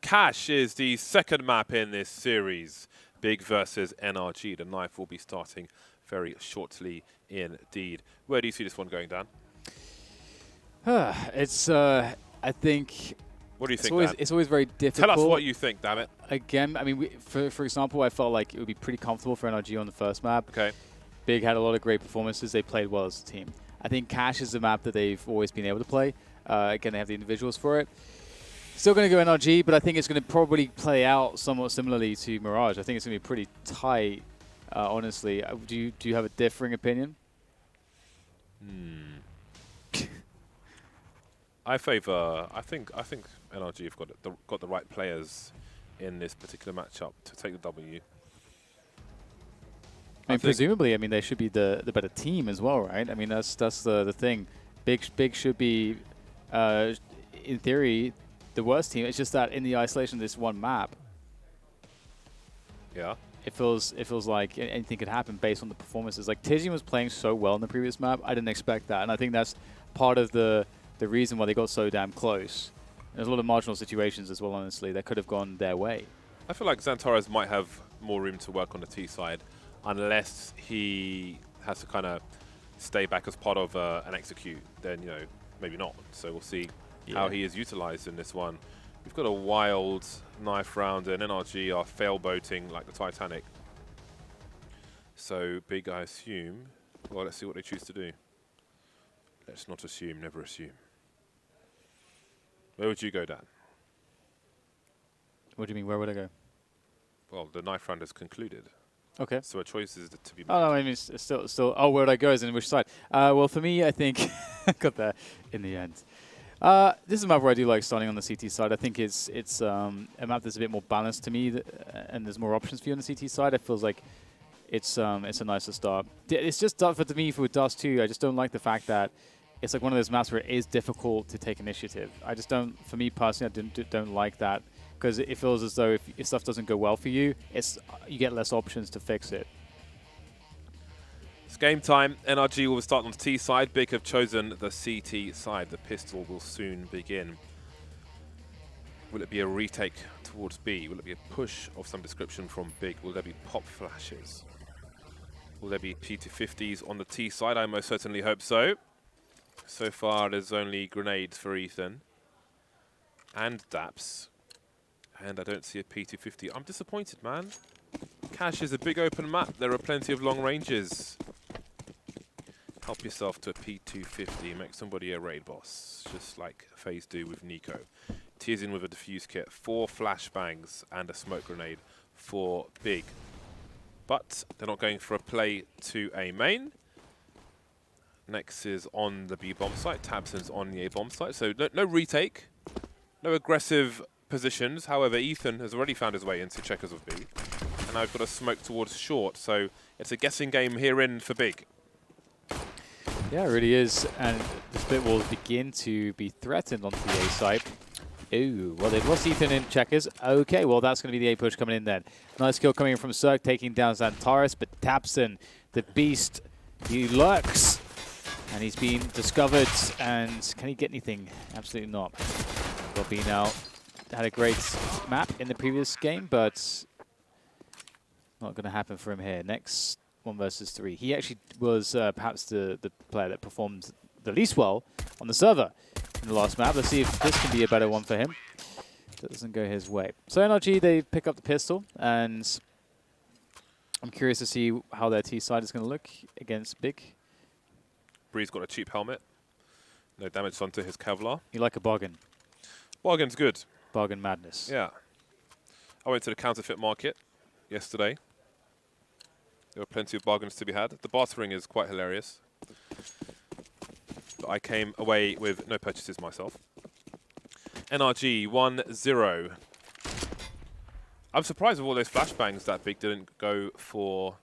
Cash is the second map in this series. Big versus NRG. The knife will be starting very shortly indeed. Where do you see this one going, Dan? It's, I think... What do you think, Dan? It's always very difficult. Tell us what you think, damn it. Again, I mean, for example, I felt like it would be pretty comfortable for NRG on the first map. Okay. Big had a lot of great performances. They played well as a team. I think Cash is a map that they've always been able to play. Again, they have the individuals for it. Still going to go NRG, but I think it's going to probably play out somewhat similarly to Mirage. I think it's going to be pretty tight, honestly. Do you have a differing opinion? I think NRG have got the right players in this particular matchup to take the W. I mean, presumably, I mean, they should be the better team as well, right? I mean, that's the thing. Big should be, in theory, the worst team. It's just that in the isolation of this one map, yeah, it feels like anything could happen based on the performances. Like Tizian was playing so well in the previous map, I didn't expect that, and I think that's part of the reason why they got so damn close. There's a lot of marginal situations as well, honestly, that could have gone their way. I feel like Xantares might have more room to work on the T side, unless he has to kind of stay back as part of an execute. Then maybe not. So we'll see how he is utilized in this one. We've got a wild knife round, and NRG are fail boating like the Titanic. So Big, I assume. Well, let's see what they choose to do. Let's not assume, never assume. Where would you go, Dan? What do you mean, where would I go? Well, the knife round is concluded. Okay. So a choice is to be made. Oh, no, I mean, it's still. Oh, where would I go? As in which side? Well, for me, I think I got there in the end. This is a map where I do like starting on the CT side. I think it's a map that's a bit more balanced to me, and there's more options for you on the CT side. It feels like it's a nicer start. It's just for me with Dust 2. I just don't like the fact that it's like one of those maps where it is difficult to take initiative. I just don't. For me personally, I don't like that. Because it feels as though if stuff doesn't go well for you, you get less options to fix it. It's game time. NRG will start on the T side. Big have chosen the CT side. The pistol will soon begin. Will it be a retake towards B? Will it be a push of some description from Big? Will there be pop flashes? Will there be P250s on the T side? I most certainly hope so. So far, there's only grenades for Ethan. And Daps. And I don't see a P250. I'm disappointed, man. Cash is a big open map. There are plenty of long ranges. Help yourself to a P250. Make somebody a raid boss, just like FaZe do with Nico. Tizian with a defuse kit. 4 flashbangs and a smoke grenade for Big. But they're not going for a play to A main. Next is on the B bomb site. Tabson's on the A bomb site. So no retake. No aggressive positions. However, Ethan has already found his way into checkers of B. And I've got a smoke towards short. So it's a guessing game herein for Big. Yeah, it really is. And this bit will begin to be threatened onto the A site. Ooh, well, it was Ethan in checkers. Okay, well, that's going to be the A push coming in then. Nice kill coming in from Cirque, taking down Xantares. But Tabson, the beast, he lurks. And he's been discovered. And can he get anything? Absolutely not. Well, B now had a great map in the previous game, but not going to happen for him here. Next 1 versus 3. He actually was perhaps the player that performed the least well on the server in the last map. Let's see if this can be a better one for him. That doesn't go his way. So NRG, they pick up the pistol, and I'm curious to see how their T side is going to look against Big. Bree's got a cheap helmet. No damage onto his Kevlar. You like a bargain. Bargain's good. Bargain madness. Yeah. I went to the counterfeit market yesterday. There were plenty of bargains to be had. The bartering is quite hilarious. But I came away with no purchases myself. NRG 1-0. I'm surprised with all those flashbangs that Big didn't go for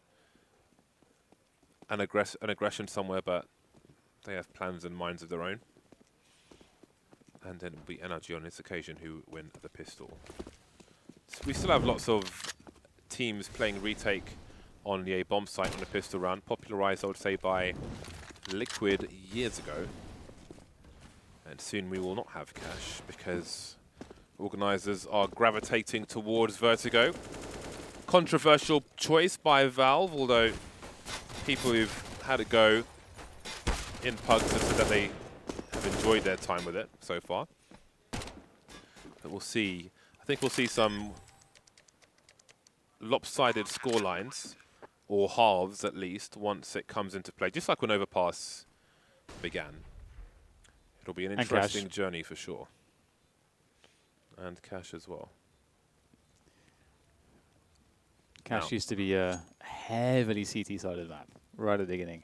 an aggression somewhere, but they have plans and minds of their own. And then it will be NRG on this occasion who win the pistol. So we still have lots of teams playing retake on the A bomb site on the pistol round, popularized, I would say, by Liquid years ago. And soon we will not have Cash because Organisers are gravitating towards Vertigo. Controversial choice by Valve, although people who've had a go in Pugs have said that they have enjoyed their time with it so far. But we'll see. I think we'll see some lopsided score lines, or halves at least, once it comes into play, just like when Overpass began. It'll be an interesting journey for sure. And Cash as well. Cash used to be a heavily CT-sided map right at the beginning.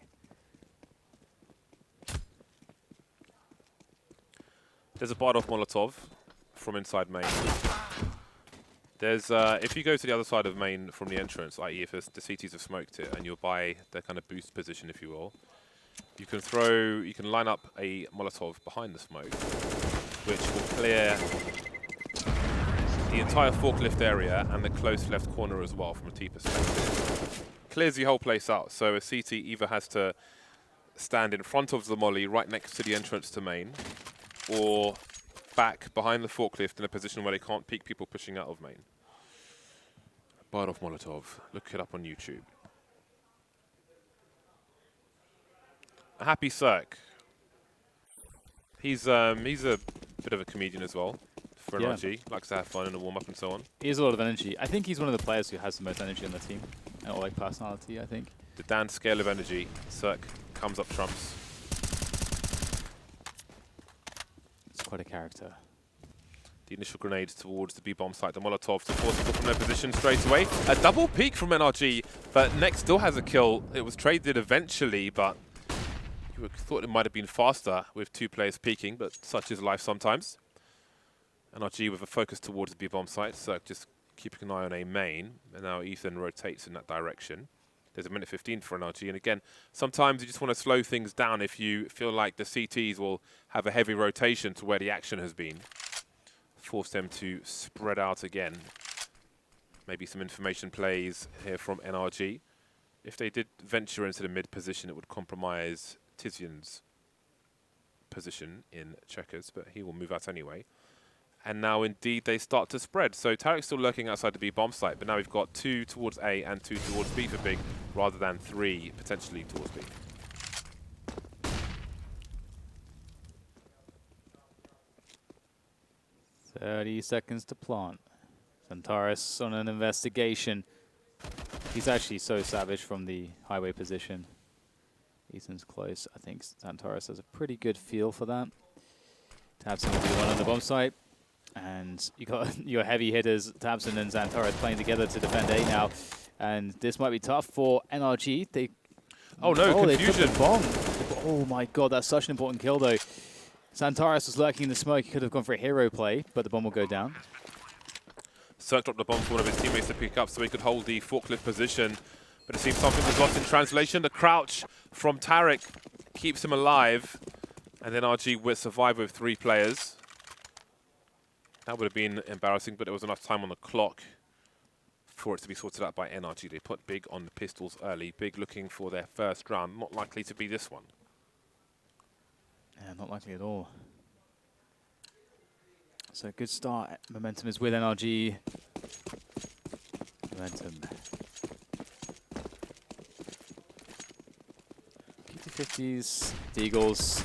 There's a bite-off Molotov from inside main. There's, if you go to the other side of main from the entrance, i.e. if the CTs have smoked it, and you'll buy their kind of boost position, if you will, you can line up a Molotov behind the smoke, which will clear the entire forklift area and the close left corner as well from a T perspective. Clears the whole place out, so a CT either has to stand in front of the molly right next to the entrance to main, or back behind the forklift in a position where they can't peek people pushing out of main. Bite-off Molotov. Look it up on YouTube. A happy Cirque. He's a bit of a comedian as well for NRG. Likes to have fun in the warm-up and so on. He has a lot of energy. I think he's one of the players who has the most energy on the team. Or like personality, I think. The Dan scale of energy. Cirque comes up trumps. It's quite a character. The initial grenades towards the B-bomb site. The Molotov to force people from their position straight away. A double peek from NRG, but Next still has a kill. It was traded eventually, but you would have thought it might have been faster with two players peeking, but such is life sometimes. NRG with a focus towards the B-bomb site, so just keeping an eye on a main, and now Ethan rotates in that direction. There's a minute 15 for NRG, and again, sometimes you just want to slow things down if you feel like the CTs will have a heavy rotation to where the action has been. Force them to spread out again. Maybe some information plays here from NRG. If they did venture into the mid position, it would compromise Tizian's position in checkers, but he will move out anyway. And now, indeed, they start to spread. So Tarek's still lurking outside the B bomb site, but now we've got 2 towards A and 2 towards B for Big, rather than 3 potentially towards B. "30 seconds to plant." Zantaris on an investigation. He's actually so savage from the highway position. Ethan's close. I think Zantaris has a pretty good feel for that. Tabson will be the one on the bomb site. And you got your heavy hitters, Tabson and Zantaris, playing together to defend A now. And this might be tough for NRG. Oh no, confusion. They took the bomb. Oh my god, that's such an important kill though. Zantaris was lurking in the smoke. He could have gone for a hero play, but the bomb will go down. Cirque dropped the bomb for one of his teammates to pick up so he could hold the forklift position. But it seems something was lost in translation. The crouch from Tarek keeps him alive. And then NRG will survive with 3 players. That would have been embarrassing, but there was enough time on the clock for it to be sorted out by NRG. They put Big on the pistols early. Big looking for their first round. Not likely to be this one. Yeah, not likely at all. So good start. Momentum is with NRG. Momentum. PT50s, Deagles.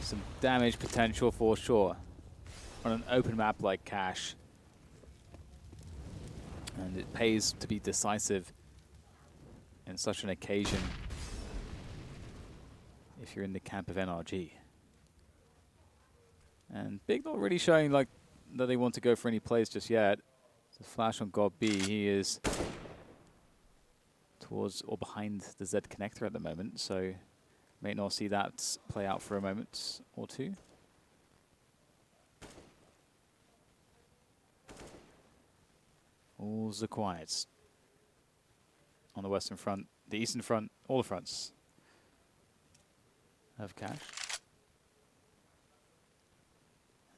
Some damage potential for sure on an open map like Cash. And it pays to be decisive in such an occasion if you're in the camp of NRG. And Big not really showing like that they want to go for any plays just yet. It's a flash on God B. He is towards or behind the Z connector at the moment, so may not see that play out for a moment or two. All the quiet on the western front, the eastern front, all the fronts of Cash.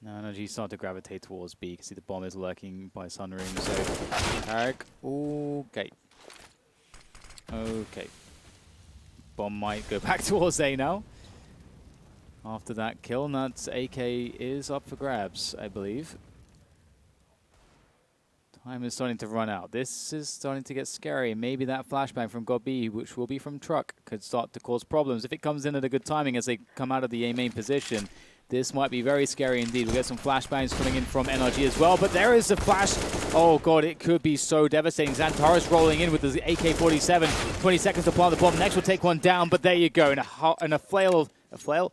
Now NRG start to gravitate towards B. You can see the bomb is lurking by Sunroom. So Tarek, okay. Okay. Bomb might go back towards A now. After that kill, and that AK is up for grabs, I believe. Time is starting to run out. This is starting to get scary. Maybe that flashbang from God B, which will be from Truck, could start to cause problems. If it comes in at a good timing as they come out of the A main position, this might be very scary indeed. We'll get some flashbangs coming in from NRG as well, but there is a flash. Oh god, it could be so devastating. Xantares rolling in with the AK-47. 20 seconds to plant the bomb. Next we'll take one down, but there you go. And a flail. A flail?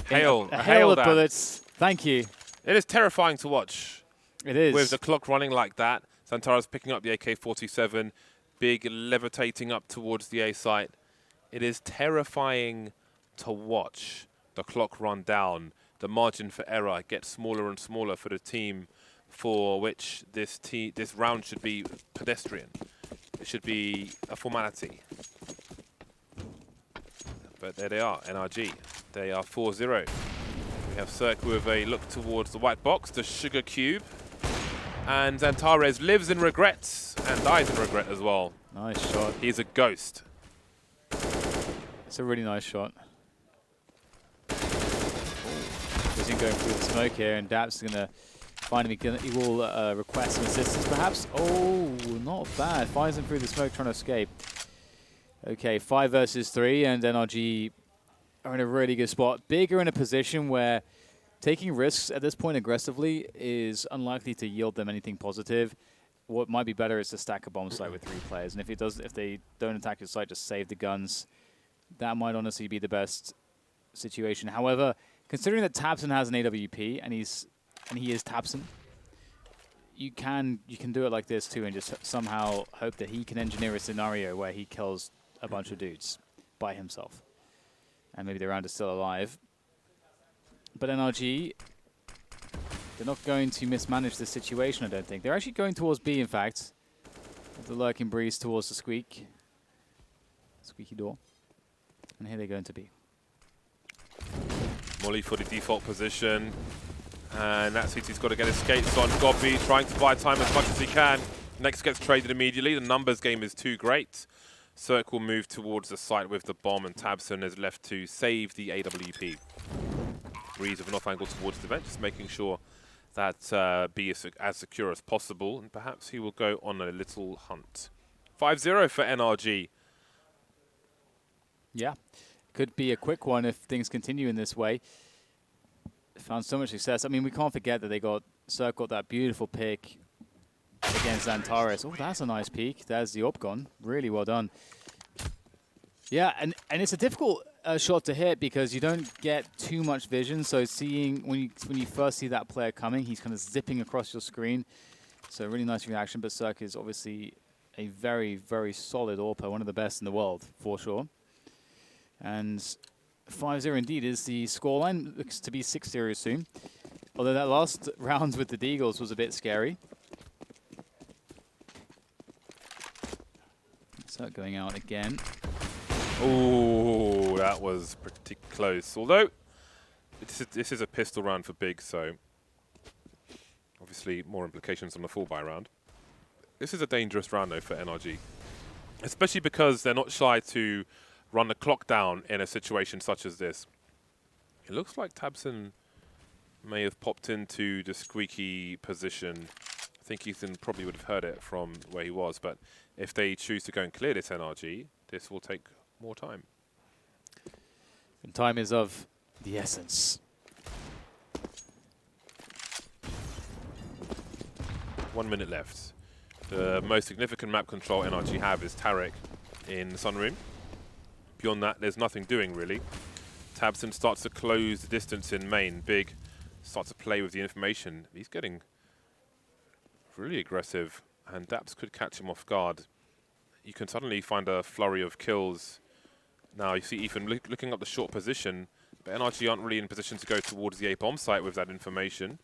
Hail. A hail of dance. bullets. Thank you. It is terrifying to watch. It is. With the clock running like that, Xantares picking up the AK-47, Big levitating up towards the A site. It is terrifying to watch the clock run down. The margin for error gets smaller and smaller for the team for which this round should be pedestrian. It should be a formality. But there they are, NRG. They are 4-0. We have Cirque with a look towards the white box, the sugar cube. And Xantares lives in regrets and dies in regret as well. Nice shot. He's a ghost. It's a really nice shot. He's going through the smoke here, and Daps is going to find him. He will request some assistance, perhaps. Oh, not bad. Finds him through the smoke, trying to escape. Okay, 5 versus 3, and NRG are in a really good spot. Big are in a position where taking risks at this point aggressively is unlikely to yield them anything positive. What might be better is to stack a bomb site with 3 players, and if they don't attack your site, just save the guns. That might honestly be the best situation. However, considering that tabseN has an AWP and he is tabseN, you can do it like this too, and just somehow hope that he can engineer a scenario where he kills a bunch of dudes by himself, and maybe the round is still alive. But NRG, they're not going to mismanage the situation, I don't think. They're actually going towards B, in fact. With the lurking breeze towards the squeaky door. And here they go into B. Molly for the default position. And that CT's got to get his skates on. Gobby trying to buy time as much as he can. Next gets traded immediately. The numbers game is too great. Cirque will move towards the site with the bomb, and tabseN is left to save the AWP. Breeze of an off angle towards the vent, just making sure that B is as secure as possible, and perhaps he will go on a little hunt. 5-0 for NRG. Yeah, could be a quick one if things continue in this way. Found so much success. I mean, we can't forget that Cirque got that beautiful pick against Xantares. Oh, that's a nice peek. There's the AWP gone. Really well done. Yeah, and it's a difficult shot to hit because you don't get too much vision. So seeing when you first see that player coming, he's kind of zipping across your screen. So really nice reaction. But Cirque is obviously a very, very solid AWPer, one of the best in the world for sure. And 5-0 indeed is the scoreline. Looks to be 6-0 soon. Although that last round with the Deagles was a bit scary. Cirque going out again. Oh, that was pretty close. Although, this is a pistol round for Big, so obviously more implications on the full buy round. This is a dangerous round, though, for NRG. Especially because they're not shy to run the clock down in a situation such as this. It looks like tabseN may have popped into the squeaky position. I think Ethan probably would have heard it from where he was, but if they choose to go and clear this NRG, this will take more time. And time is of the essence. 1 minute left. The most significant map control NRG have is Tarek in Sunroom. Beyond that, there's nothing doing, really. tabseN starts to close the distance in main. Big starts to play with the information. He's getting really aggressive, and Daps could catch him off guard. You can suddenly find a flurry of kills. Now, you see Ethan looking up the short position, but NRG aren't really in position to go towards the A bomb site with that information,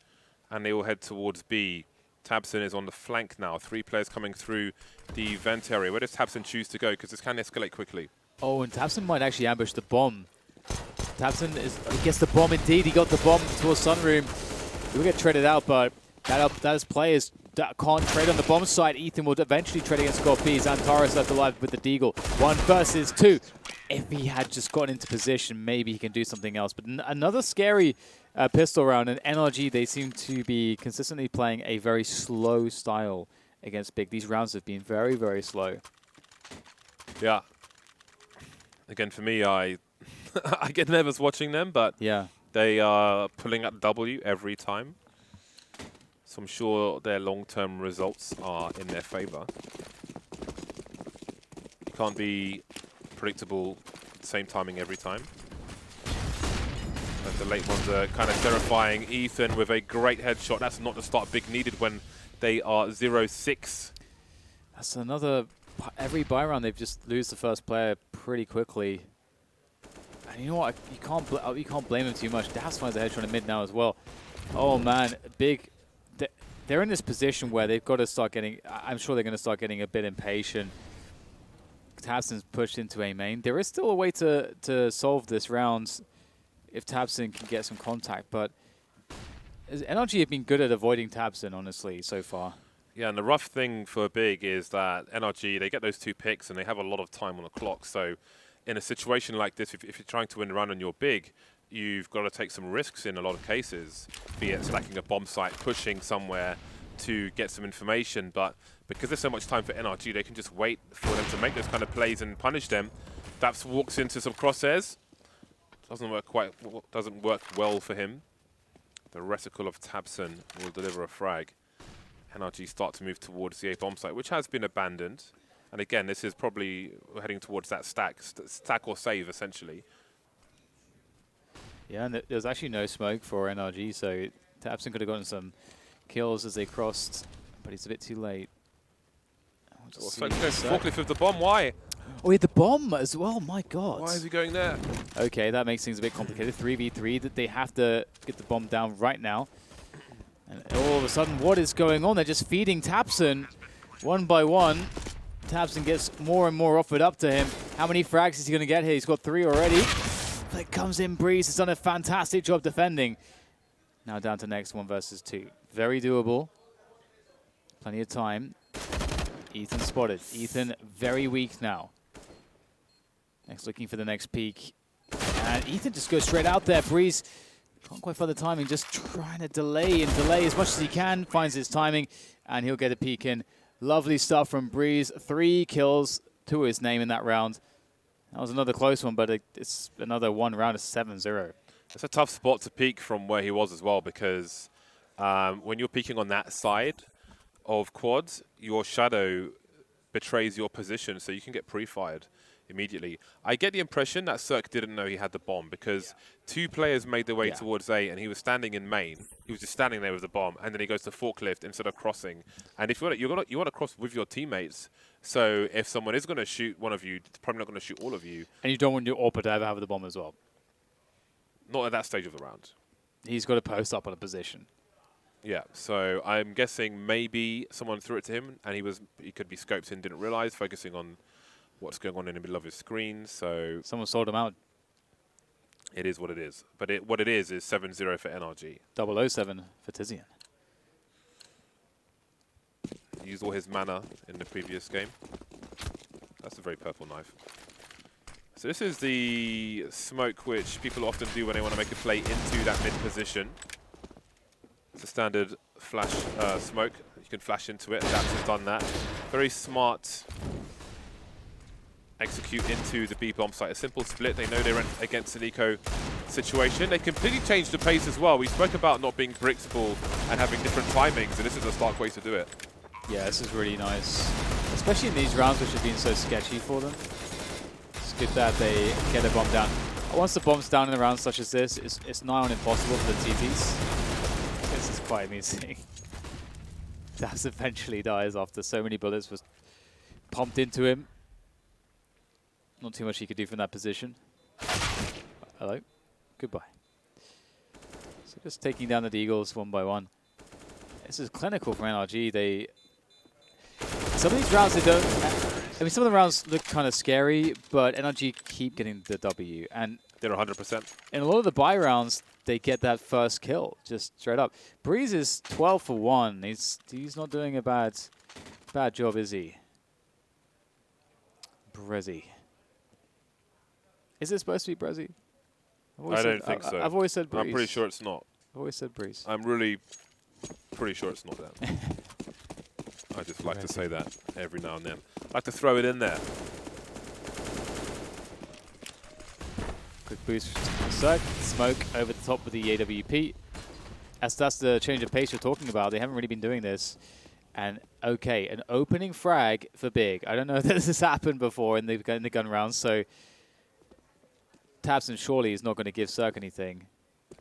and they will head towards B. tabseN is on the flank now. 3 players coming through the vent area. Where does tabseN choose to go? Because this can escalate quickly. Oh, and tabseN might actually ambush the bomb. tabseN gets the bomb indeed. He got the bomb towards Sunroom. He will get traded out, but that is players that can't trade on the bomb site. Ethan will eventually trade against Scorpi. Xantares left alive with the Deagle. 1 versus 2. If he had just gotten into position, maybe he can do something else. But another scary pistol round. And NRG, they seem to be consistently playing a very slow style against Big. These rounds have been very, very slow. Yeah. Again, for me, I I get nervous watching them, but Yeah. they are pulling out W every time. So I'm sure their long-term results are in their favor. You can't be predictable, same timing every time. And the late ones are kind of terrifying. Ethan with a great headshot. That's not the start Big needed when they are 0-6. That's another. Every buy round, they've just lose the first player pretty quickly. And you know what? You can't blame them too much. Das finds a headshot in mid now as well. Oh man, Big. They're in this position where they've got to start getting. I'm sure they're going to start getting a bit impatient. tabseN's pushed into A main. There is still a way to solve this round if tabseN can get some contact, but NRG have been good at avoiding tabseN, honestly, so far. Yeah, and the rough thing for Big is that NRG, they get those 2 picks and they have a lot of time on the clock. So in a situation like this, if you're trying to win a round and you're Big, you've got to take some risks in a lot of cases, be it stacking a bomb site, pushing somewhere to get some information. But because there's so much time for NRG, they can just wait for them to make those kind of plays and punish them. Daps walks into some crosshairs. Doesn't work well for him. The reticle of tabseN will deliver a frag. NRG start to move towards the A bomb site, which has been abandoned. And again, this is probably heading towards that stack or save, essentially. Yeah, and there's actually no smoke for NRG, so tabseN could have gotten some kills as they crossed, but it's a bit too late. Forklift with the bomb, why? Oh, he had the bomb as well, my god. Why is he going there? Okay, that makes things a bit complicated. 3v3, that they have to get the bomb down right now. And all of a sudden, what is going on? They're just feeding tabseN one by one. tabseN gets more and more offered up to him. How many frags is he going to get here? He's got 3 already. But it comes in, Breeze has done a fantastic job defending. Now down to next 1 versus 2. Very doable. Plenty of time. Ethan spotted. Ethan very weak now. Next looking for the next peek. And Ethan just goes straight out there. Breeze can't quite find the timing, just trying to delay as much as he can. Finds his timing, and he'll get a peek in. Lovely stuff from Breeze. 3 kills to his name in that round. That was another close one, but it's another 1 round of 7-0. It's a tough spot to peek from where he was as well, because when you're peeking on that side of quads, your shadow betrays your position, so you can get pre-fired immediately. I get the impression that Cirque didn't know he had the bomb, because 2 players made their way towards A, and he was standing in main. He was just standing there with the bomb, and then he goes to forklift instead of crossing. And if you want to cross with your teammates, so if someone is going to shoot one of you, it's probably not going to shoot all of you. And you don't want your AWPer to ever have the bomb as well. Not at that stage of the round. He's got to post up on a position. Yeah, so I'm guessing maybe someone threw it to him, and he could be scoped in, didn't realize, focusing on what's going on in the middle of his screen. So someone sold him out. It is what it is. But what it is 7-0 for NRG. 007 for Tizian. He used all his mana in the previous game. That's a very purple knife. So this is the smoke which people often do when they want to make a play into that mid position. It's a standard flash smoke. You can flash into it, and Daps has done that. Very smart. Execute into the B bomb site. A simple split. They know they're against an eco situation. They completely changed the pace as well. We spoke about not being predictable and having different timings, and this is a stark way to do it. Yeah, this is really nice. Especially in these rounds which have been so sketchy for them. It's good that they get the bomb down. Once the bomb's down in a round such as this, it's nigh on impossible for the TTs. This is quite amusing. Daps eventually dies after so many bullets was pumped into him. Not too much he could do from that position. Hello. Goodbye. So just taking down the Deagles 1 by 1. This is clinical from NRG. Some of these rounds, they don't... I mean, some of the rounds look kind of scary, but NRG keep getting the W. And they're 100%. In a lot of the buy rounds, they get that first kill, just straight up. Breeze is 12 for 1. He's not doing a bad job, is he? Brezzy. Is it supposed to be Brezzy? I don't think so. I've always said Breeze. I'm pretty sure it's not. I've always said Breeze. I'm really pretty sure it's not that. I just like to say that every now and then. Like to throw it in there. Quick boost from Cirque. Smoke over the top with the AWP. As that's the change of pace you're talking about. They haven't really been doing this. And okay, an opening frag for Big. I don't know if this has happened before in the gun rounds, so tabseN surely is not going to give Cirque anything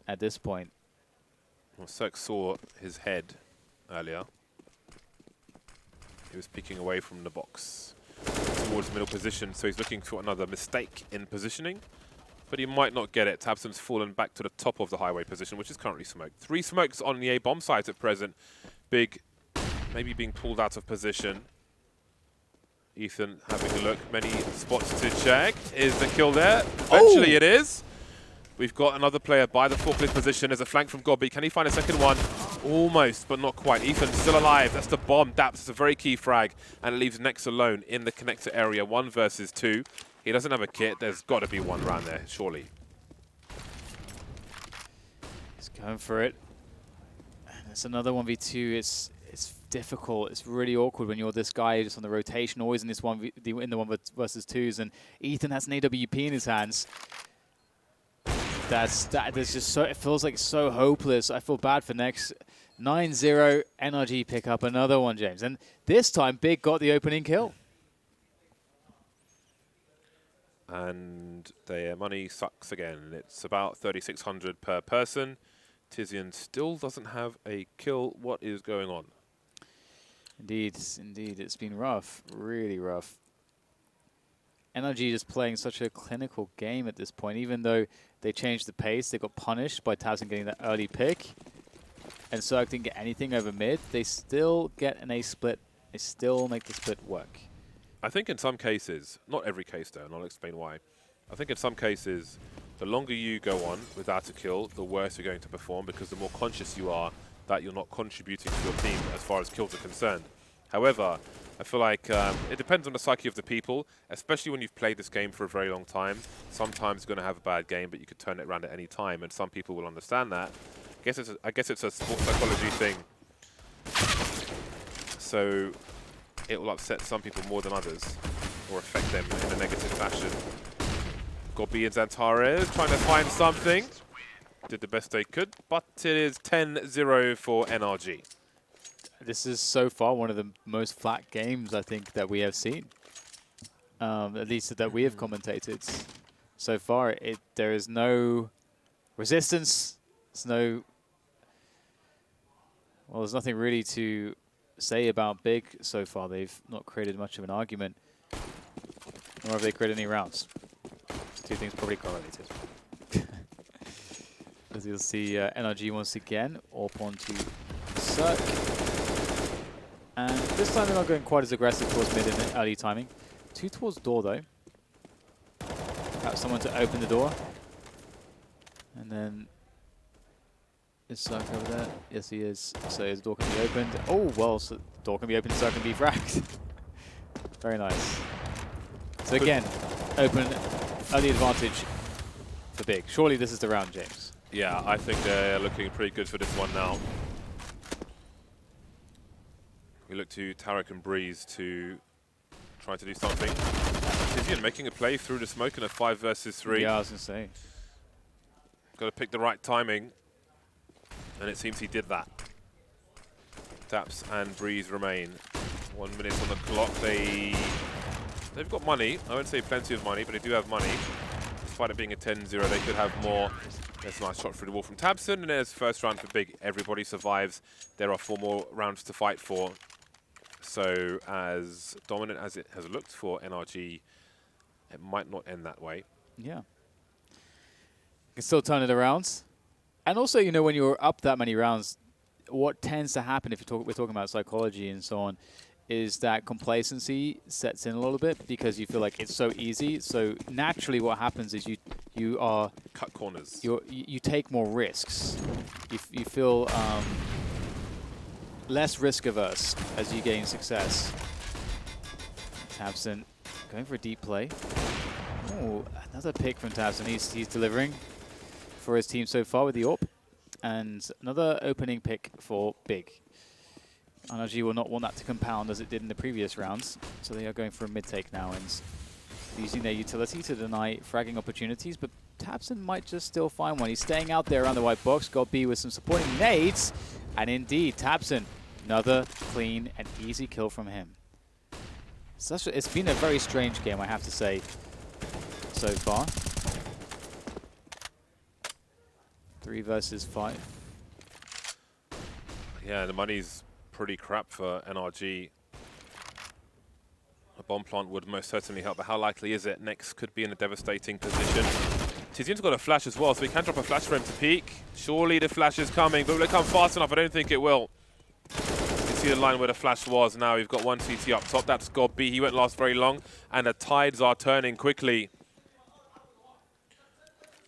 at this point. Well, Cirque saw his head earlier. He was peeking away from the box towards middle position, so he's looking for another mistake in positioning. But he might not get it. tabseN's fallen back to the top of the highway position, which is currently smoked. 3 smokes on the A bomb site at present. Big maybe being pulled out of position. Ethan having a look. Many spots to check. Is the kill there? Eventually it is. We've got another player by the forklift position. There's a flank from Gobby. Can he find a second one? Almost, but not quite. Ethan still alive. That's the bomb. Daps is a very key frag. And it leaves Nex alone in the connector area. 1 versus 2. He doesn't have a kit. There's got to be one around there, surely. He's going for it. And it's another 1v2. It's difficult. It's really awkward when you're this guy just on the rotation, always in this in the 1 versus 2s, and Ethan has an AWP in his hands. There's just so, it feels like so hopeless. I feel bad for Nex. 9-0 NRG pick up another one, James, and this time Big got the opening kill. And their money sucks again. It's about 3,600 per person. Tizian still doesn't have a kill. What is going on? Indeed, indeed. It's been rough, really rough. NRG just playing such a clinical game at this point. Even though they changed the pace, they got punished by tabseN getting that early pick. And Cirque didn't get anything over mid. They still get an A split. They still make the split work. I think in some cases, not every case though, and I'll explain why. I think in some cases, the longer you go on without a kill, the worse you're going to perform, because the more conscious you are that you're not contributing to your team as far as kills are concerned. However, I feel like it depends on the psyche of the people, especially when you've played this game for a very long time. Sometimes you're going to have a bad game, but you could turn it around at any time, and some people will understand that. I guess it's a sports psychology thing. So it will upset some people more than others, or affect them in a negative fashion. Gobby and Zantares trying to find something. Did the best they could, but it is 10-0 for NRG. This is so far one of the most flat games I think that we have seen. At least that we have commentated. So far, there is no resistance. There's nothing really to say about Big so far. They've not created much of an argument. Nor have they created any rounds. 2 things probably correlated. As you'll see, NRG once again, AWP onto Cirque. And this time they're not going quite as aggressive towards mid in the early timing. 2 towards door though. Perhaps someone to open the door. And then is Cirque over there? Yes, he is. So his door can be opened. Oh, well, so the door can be opened, Cirque can be fragged. Very nice. So again, open early advantage for Big. Surely this is the round, James. Yeah, I think they're looking pretty good for this one now. We look to Tarek and Breeze to try to do something. Tizian making a play through the smoke in a 5 versus 3. Yeah, I was going to say. Got to pick the right timing. And it seems he did that. Taps and Breeze remain. 1 minute on the clock. They've got money. I wouldn't say plenty of money, but they do have money. Despite it being a 10-0, they could have more. There's a nice shot through the wall from tabseN, and there's first round for Big. Everybody survives. There are 4 more rounds to fight for. So as dominant as it has looked for NRG, it might not end that way. Yeah. You can still turn it around. And also, you know, when you're up that many rounds, what tends to happen, if we're talking about psychology and so on, is that complacency sets in a little bit because you feel like it's so easy. So naturally what happens is you are... Cut corners. You take more risks. You feel less risk averse as you gain success. tabseN going for a deep play. Oh, another pick from tabseN. He's delivering for his team so far with the AWP. And another opening pick for Big. NRG will not want that to compound as it did in the previous rounds, so they are going for a mid-take now and using their utility to deny fragging opportunities, but tabseN might just still find one. He's staying out there around the white box, got B with some supporting nades, and indeed, tabseN, another clean and easy kill from him. It's been a very strange game, I have to say, so far. 3 versus 5. Yeah, the money's pretty crap for NRG. A bomb plant would most certainly help, but how likely is it? Next could be in a devastating position. Tizian's got a flash as well, so we can drop a flash for him to peek. Surely the flash is coming, but will it come fast enough? I don't think it will. You can see the line where the flash was. Now we've got one CT up top. That's Gob-B. He won't last very long, and the tides are turning quickly.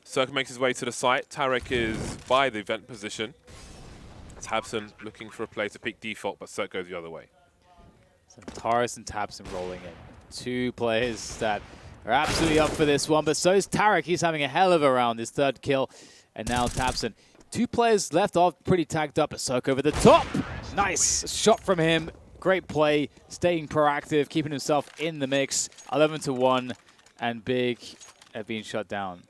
Cirque makes his way to the site. Tarek is by the vent position. tabseN looking for a play to peek default, but Cirque goes the other way. Taurus and tabseN rolling in. 2 players that are absolutely up for this one, but so is Tarek. He's having a hell of a round, his 3rd kill. And now tabseN. 2 players left off, pretty tagged up, but Cirque over the top. Nice shot from him. Great play, staying proactive, keeping himself in the mix. 11-1, and Big being shut down.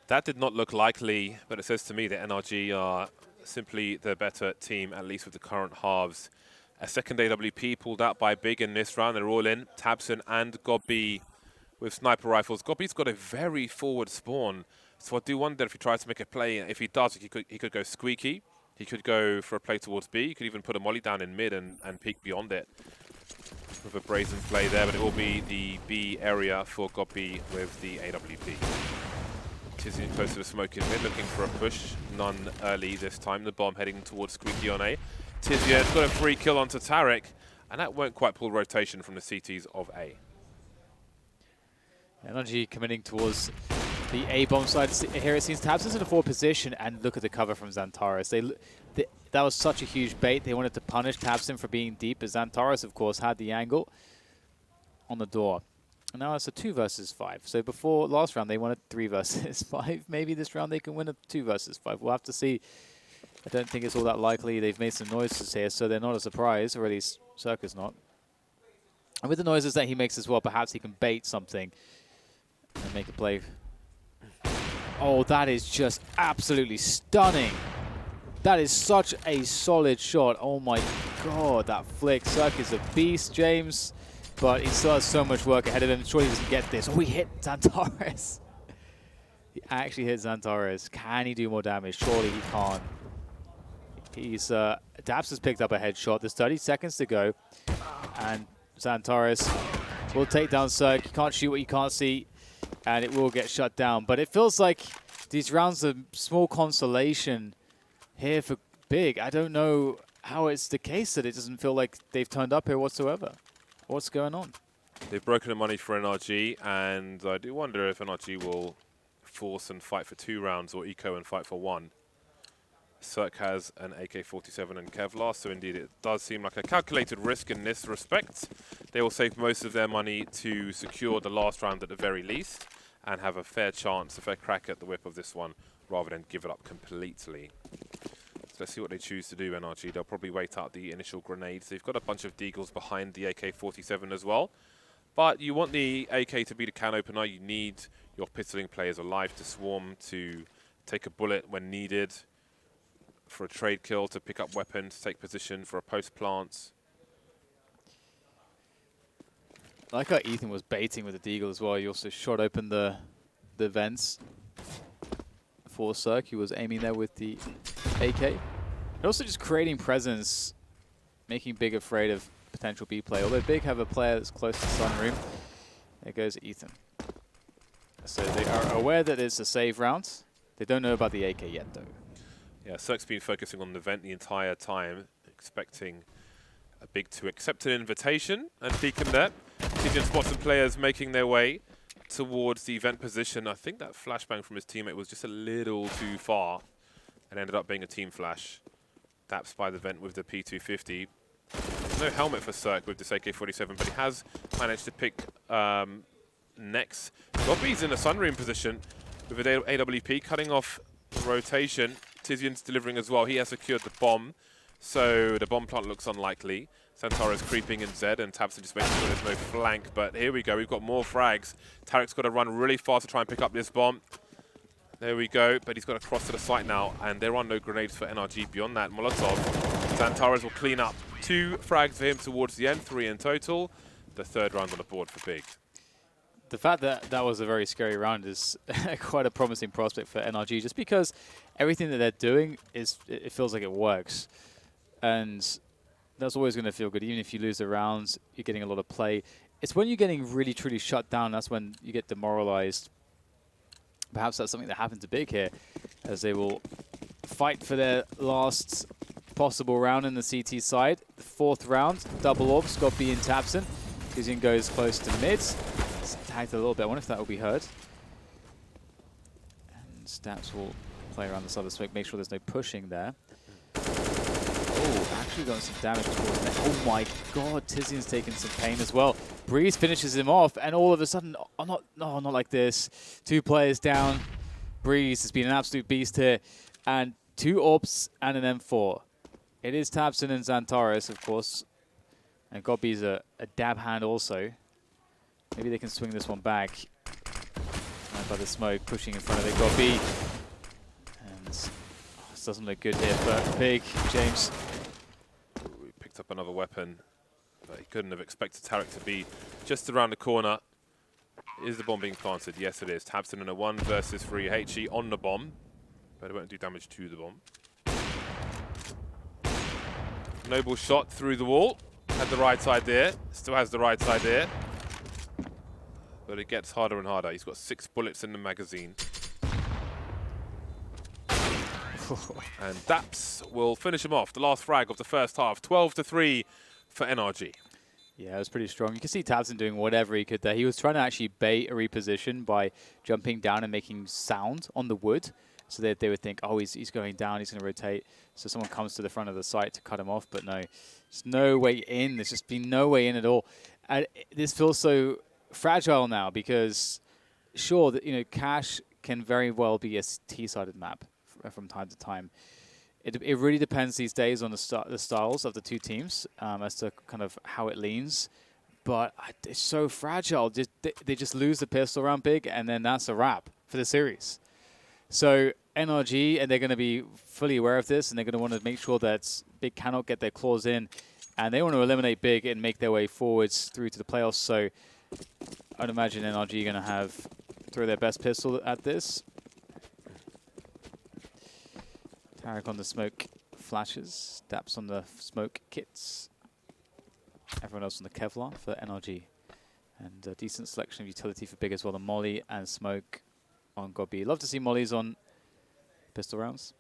That did not look likely, but it says to me that NRG are simply the better team, at least with the current halves. A second AWP pulled out by Big in this round. They're all in. tabseN and Gob-B with sniper rifles. Gob-B's got a very forward spawn, so I do wonder if he tries to make a play. If he does, he could go squeaky. He could go for a play towards B. He could even put a molly down in mid and peek beyond it with a brazen play there, but it will be the B area for Gob-B with the AWP. Tizian close to the smoke in mid, looking for a push. None early this time. The bomb heading towards Squeaky on A. Tizian's got a free kill onto Tarek, and that won't quite pull rotation from the CTs of A. NRG committing towards the A-bomb side. Here it seems tabseN's in a forward position, and look at the cover from Xantares. That was such a huge bait. They wanted to punish tabseN for being deep, but Xantares, of course, had the angle on the door. And now it's a 2 versus 5. So before last round, they won a 3 versus 5. Maybe this round they can win a 2 versus 5. We'll have to see. I don't think it's all that likely. They've made some noises here, so they're not a surprise, or at least Cirque is not. And with the noises that he makes as well, perhaps he can bait something and make a play. Oh, that is just absolutely stunning. That is such a solid shot. Oh my god, that flick. Cirque is a beast, James. But he still has so much work ahead of him. Surely he doesn't get this. Oh, he hit Xantares. He actually hit Xantares. Can he do more damage? Surely he can't. He's Daps has picked up a headshot. There's 30 seconds to go. And Xantares will take down Cirque. You can't shoot what you can't see. And it will get shut down. But it feels like these rounds are small consolation here for Big. I don't know how it's the case that it doesn't feel like they've turned up here whatsoever. What's going on? They've broken the money for NRG, and I do wonder if NRG will force and fight for 2 rounds or eco and fight for 1. Cirque has an AK-47 and Kevlar, so indeed it does seem like a calculated risk in this respect. They will save most of their money to secure the last round at the very least and have a fair chance, a fair crack at the whip of this one, rather than give it up completely. So let's see what they choose to do, NRG. They'll probably wait out the initial grenades. They've got a bunch of deagles behind the AK-47 as well. But you want the AK to be the can opener. You need your pistoling players alive to swarm, to take a bullet when needed, for a trade kill, to pick up weapons, take position for a post-plant. I like how Ethan was baiting with the deagle as well. He also shot open the vents for Cirque. He was aiming there with the AK. And also just creating presence, making Big afraid of potential B play. Although Big have a player that's close to Sunroom. There goes Ethan. So they are aware that it's a save round. They don't know about the AK yet, though. Yeah, Cirque's been focusing on the vent the entire time, expecting a Big to accept an invitation and peek him there. Tizian spots some players making their way towards the vent position. I think that flashbang from his teammate was just a little too far and ended up being a team flash. Daps by the vent with the P250. No helmet for Cirque with this AK-47, but he has managed to pick next. Gob-B's in a sunroom position with an AWP, cutting off rotation. Tizian's delivering as well. He has secured the bomb. So the bomb plant looks unlikely. Santaro's creeping in Z, and Tabson just making sure there's no flank. But here we go. We've got more frags. Tarek's got to run really fast to try and pick up this bomb. There we go. But he's got to cross to the site now, and there are no grenades for NRG beyond that. Molotov. Santaros will clean up 2 frags for him towards the end, 3 in total. The 3rd round on the board for Big. The fact that that was a very scary round is quite a promising prospect for NRG, just because everything that they're doing it feels like it works. And that's always going to feel good. Even if you lose the rounds, you're getting a lot of play. It's when you're getting really, truly shut down, that's when you get demoralized. Perhaps that's something that happened to Big here, as they will fight for their last possible round in the CT side. The 4th round, double orb, Scott B and Tabson. Kizian goes close to mid. It's tagged a little bit. I wonder if that will be heard. And Staps will play around the side of the smoke, make sure there's no pushing there. Oh, actually got some damage towards net. Oh my god, Tizian's taken some pain as well. Breeze finishes him off, and all of a sudden, not like this. 2 players down. Breeze has been an absolute beast here. And 2 orbs and an M4. It is Tabson and Xantares, of course. And Godby's a dab hand also. Maybe they can swing this one back. By the smoke, pushing in front of it, Godby. And this doesn't look good here for Big, James. We picked up another weapon, but he couldn't have expected Tarek to be just around the corner. Is the bomb being planted? Yes, it is. Tabson in a 1 versus 3 HE on the bomb, but it won't do damage to the bomb. Noble shot through the wall. Had the right side there. Still has the right side there. But it gets harder and harder. He's got 6 bullets in the magazine. And Daps will finish him off. The last frag of the first half. 12-3 for NRG. Yeah, it was pretty strong. You can see Tabson doing whatever he could there. He was trying to actually bait a reposition by jumping down and making sound on the wood. So that they would think, oh, he's going down, he's going to rotate. So someone comes to the front of the site to cut him off. But no, there's no way in. There's just been no way in at all. And this feels so fragile now because, sure, Cash can very well be a T-sided map from time to time. It really depends these days on the styles of the 2 teams as to kind of how it leans. But it's so fragile. They just lose the pistol round Big, and then that's a wrap for the series. So NRG, and they're going to be fully aware of this, and they're going to want to make sure that Big cannot get their claws in, and they want to eliminate Big and make their way forwards through to the playoffs. So I'd imagine NRG are going to throw their best pistol at this. Tarek on the smoke flashes, Daps on the smoke kits. Everyone else on the Kevlar for NRG. And a decent selection of utility for Big as well, the Molly and smoke on Godby. Love to see Mollies on pistol rounds.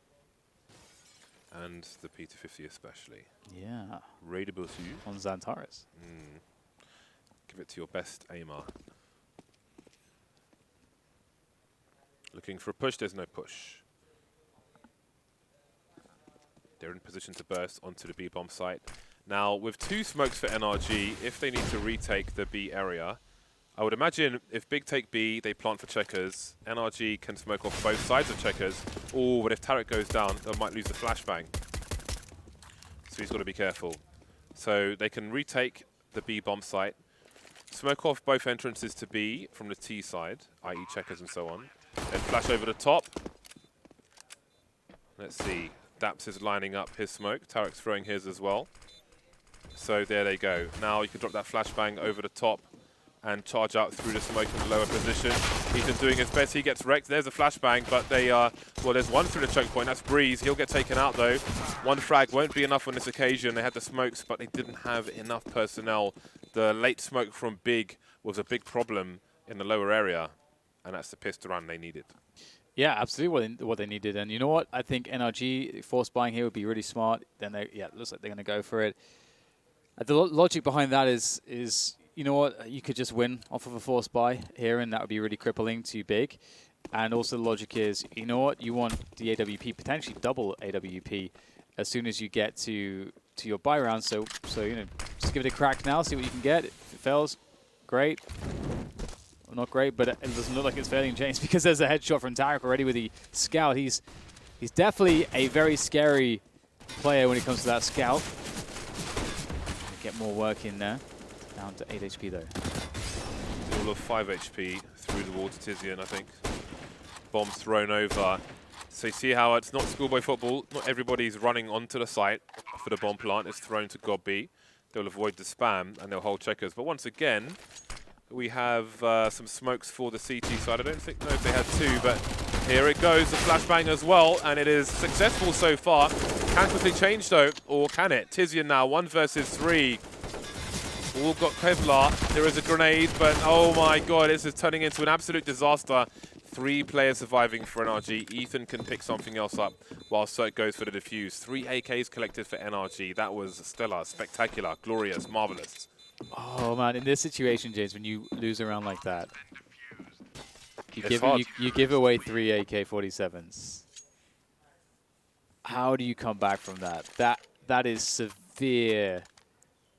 And the P250 especially. Yeah. Raidable on Xantares. Give it to your best aimer. Looking for a push, there's no push. They're in position to burst onto the B-bomb site. Now, with 2 smokes for NRG, if they need to retake the B area, I would imagine if Big take B, they plant for checkers. NRG can smoke off both sides of checkers. Oh, but if Tarek goes down, they might lose the flashbang. So he's got to be careful. So they can retake the B bomb site, smoke off both entrances to B from the T side, i.e. checkers and so on, then flash over the top. Let's see. Daps is lining up his smoke. Tarek's throwing his as well. So there they go. Now you can drop that flashbang over the top and charge out through the smoke in the lower position. Ethan doing his best. He gets wrecked. There's a flashbang, but they are, well, there's one through the choke point. That's Breeze. He'll get taken out, though. 1 frag won't be enough on this occasion. They had the smokes, but they didn't have enough personnel. The late smoke from Big was a big problem in the lower area, and that's the pistol run they needed. Yeah, absolutely what they needed. And you know what? I think NRG force buying here would be really smart. Then it looks like they're going to go for it. The logic behind that is, you know what? You could just win off of a force buy here, and that would be really crippling to Big. And also the logic is, you know what? You want the AWP, potentially double AWP, as soon as you get to your buy round. So just give it a crack now, see what you can get. If it fails, great. Well, not great, but it doesn't look like it's failing, James, because there's a headshot from Tarek already with the scout. He's definitely a very scary player when it comes to that scout. Get more work in there. Down to 8 HP though. All of 5 HP through the wall to Tizian, I think. Bomb thrown over. So you see how it's not schoolboy football. Not everybody's running onto the site for the bomb plant. It's thrown to God B. They'll avoid the spam and they'll hold checkers. But once again, we have some smokes for the CT side. I don't think, no, if they had two, but here it goes, the flashbang as well, and it is successful so far. Can quickly change though, or can it? Tizian now, 1 versus 3. All got Kevlar. There is a grenade, but oh my god, this is turning into an absolute disaster. 3 players surviving for NRG. Ethan can pick something else up while Cirque goes for the defuse. 3 AKs collected for NRG. That was stellar, spectacular, glorious, marvelous. Oh man, in this situation, James, when you lose a round like that, you give away 3 AK-47s. How do you come back from that? That is severe.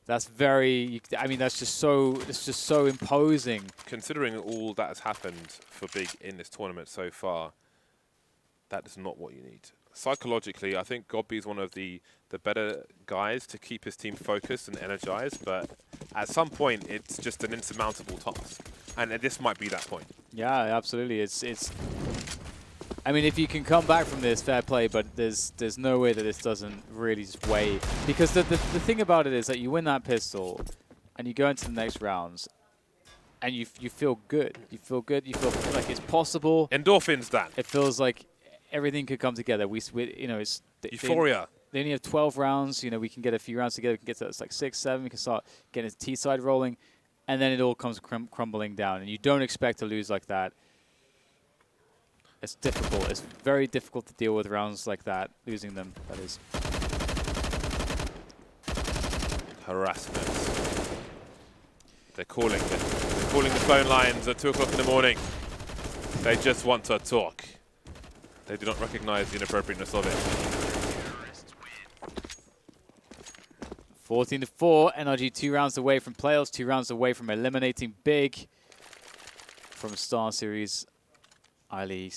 That's very. I mean, that's just so. It's just so imposing. Considering all that has happened for Big in this tournament so far, that is not what you need. Psychologically, I think Godby is one of the better guys to keep his team focused and energized, but at some point, it's just an insurmountable task. And this might be that point. Yeah, absolutely. It's. I mean, if you can come back from this, fair play, but there's no way that this doesn't really just weigh. Because the thing about it is that you win that pistol, and you go into the next rounds, and you feel good. You feel good. You feel like it's possible. Endorphins, Dan. It feels like everything could come together. We you know, it's euphoria. They only have 12 rounds. You know, we can get a few rounds together. We can get to like 6, 7. We can start getting the T side rolling, and then it all comes crumbling down. And you don't expect to lose like that. It's difficult. It's very difficult to deal with rounds like that, losing them, that is. Harassment. They're calling it. They're calling the phone lines at 2 o'clock in the morning. They just want to talk. They do not recognize the inappropriateness of it. 14-4. NRG 2 rounds away from playoffs, 2 rounds away from eliminating Big from StarSeries I-League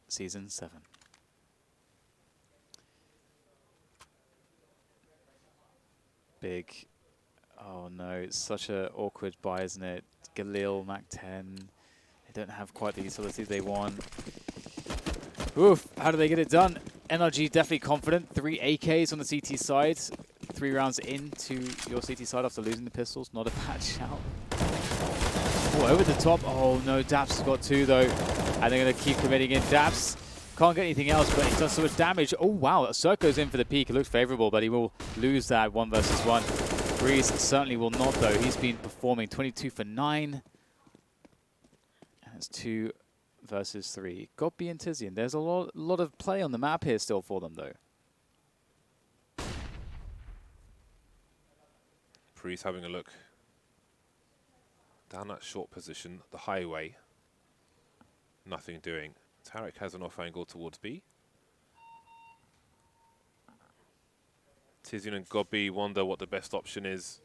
Season 7. Big. Oh no, it's such an awkward buy, isn't it? Galil, Mac 10. They don't have quite the utility they want. Oof, how do they get it done? NRG definitely confident. 3 AKs on the CT side. 3 rounds into your CT side after losing the pistols. Not a bad shout. Oh, over the top. Oh no, Daps has got 2 though. And they're going to keep committing in. Daps can't get anything else, but he does so much damage. Oh wow, Cirque goes in for the peak. It looks favorable, but he will lose that 1 versus 1. Breeze certainly will not though. He's been performing 22 for 9. And it's 2 versus 3. Godby and Tizian. There's a lot of play on the map here still for them though. Breeze having a look down that short position, the highway. Nothing doing. Tarek has an off angle towards B. Tizian and Godby wonder what the best option is.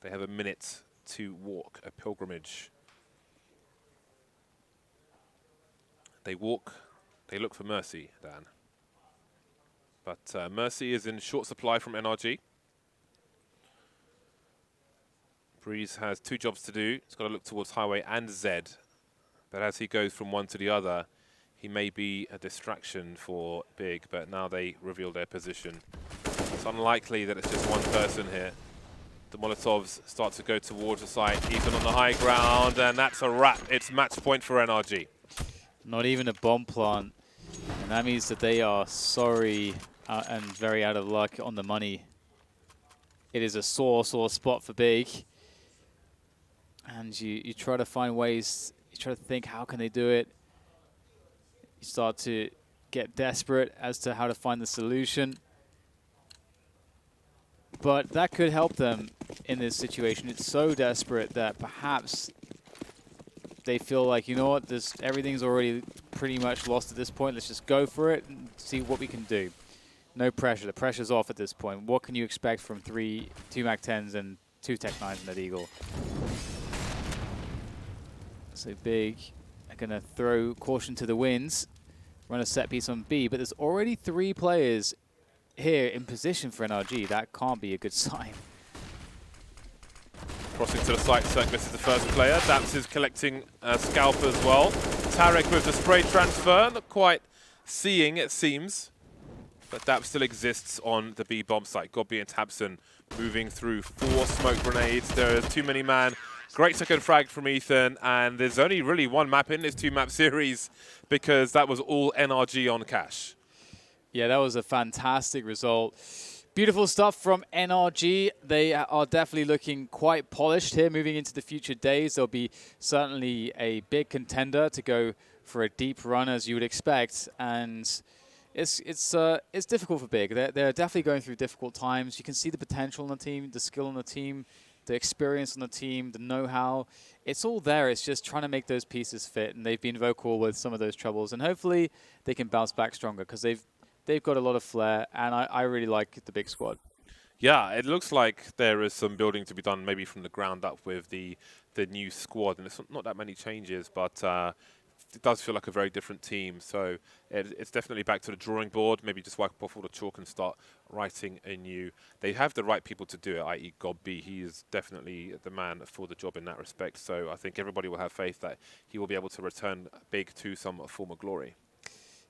They have a minute to walk a pilgrimage. They walk, they look for Mercy, Dan. But Mercy is in short supply from NRG. Breeze has 2 jobs to do. He's got to look towards Highway and Z. But as he goes from one to the other, he may be a distraction for Big, but now they reveal their position. It's unlikely that it's just one person here. The Molotovs start to go towards the site. Ethan on the high ground, and that's a wrap. It's match point for NRG. Not even a bomb plant. And that means that they are sorry and very out of luck on the money. It is a sore spot for Big. And you try to find ways, you try to think, how can they do it? You start to get desperate as to how to find the solution. But that could help them in this situation. It's so desperate that perhaps they feel like, you know what, everything's already pretty much lost at this point. Let's just go for it and see what we can do. No pressure. The pressure's off at this point. What can you expect from 2 Mac 10s and 2 Tech 9s in that Eagle? So Big are going to throw caution to the winds. run a set piece on B, but there's already 3 players here in position for NRG. That can't be a good sign. Crossing to the site, Cirque misses the first player. Daps is collecting a scalp as well. Tarek with the spray transfer, not quite seeing, it seems. But Daps still exists on the B bomb site. Godby and Tabson moving through 4 smoke grenades. There are too many man. Great second frag from Ethan, and there's only really one map in this 2-map series because that was all NRG on cash. Yeah, that was a fantastic result. Beautiful stuff from NRG. They are definitely looking quite polished here moving into the future days. They'll be certainly a big contender to go for a deep run, as you would expect. And it's difficult for Big. They're definitely going through difficult times. You can see the potential on the team, the skill on the team, the experience on the team, the know-how. It's all there. It's just trying to make those pieces fit. And they've been vocal with some of those troubles. And hopefully they can bounce back stronger because they've got a lot of flair, and I really like the Big squad. Yeah, it looks like there is some building to be done, maybe from the ground up with the new squad, and it's not that many changes, but it does feel like a very different team. So it's definitely back to the drawing board. Maybe just wipe off all the chalk and start writing anew. They have the right people to do it, i.e. Godby. He is definitely the man for the job in that respect. So I think everybody will have faith that he will be able to return Big to some form of glory.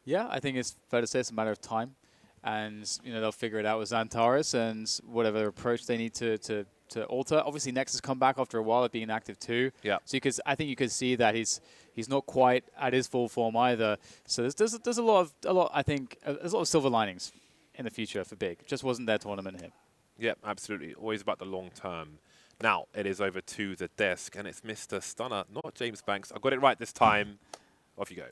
Yeah, I think it's fair to say it's a matter of time. And, they'll figure it out with Xantares and whatever approach they need to alter. Obviously, Nexus come back after a while of being active too. Yeah. So I think you could see that he's not quite at his full form either. So there's a lot of silver linings in the future for Big. It just wasn't their tournament here. Yeah, absolutely. Always about the long term. Now it is over to the desk, and it's Mr. Stunner, not James Banks. I got it right this time. Off you go.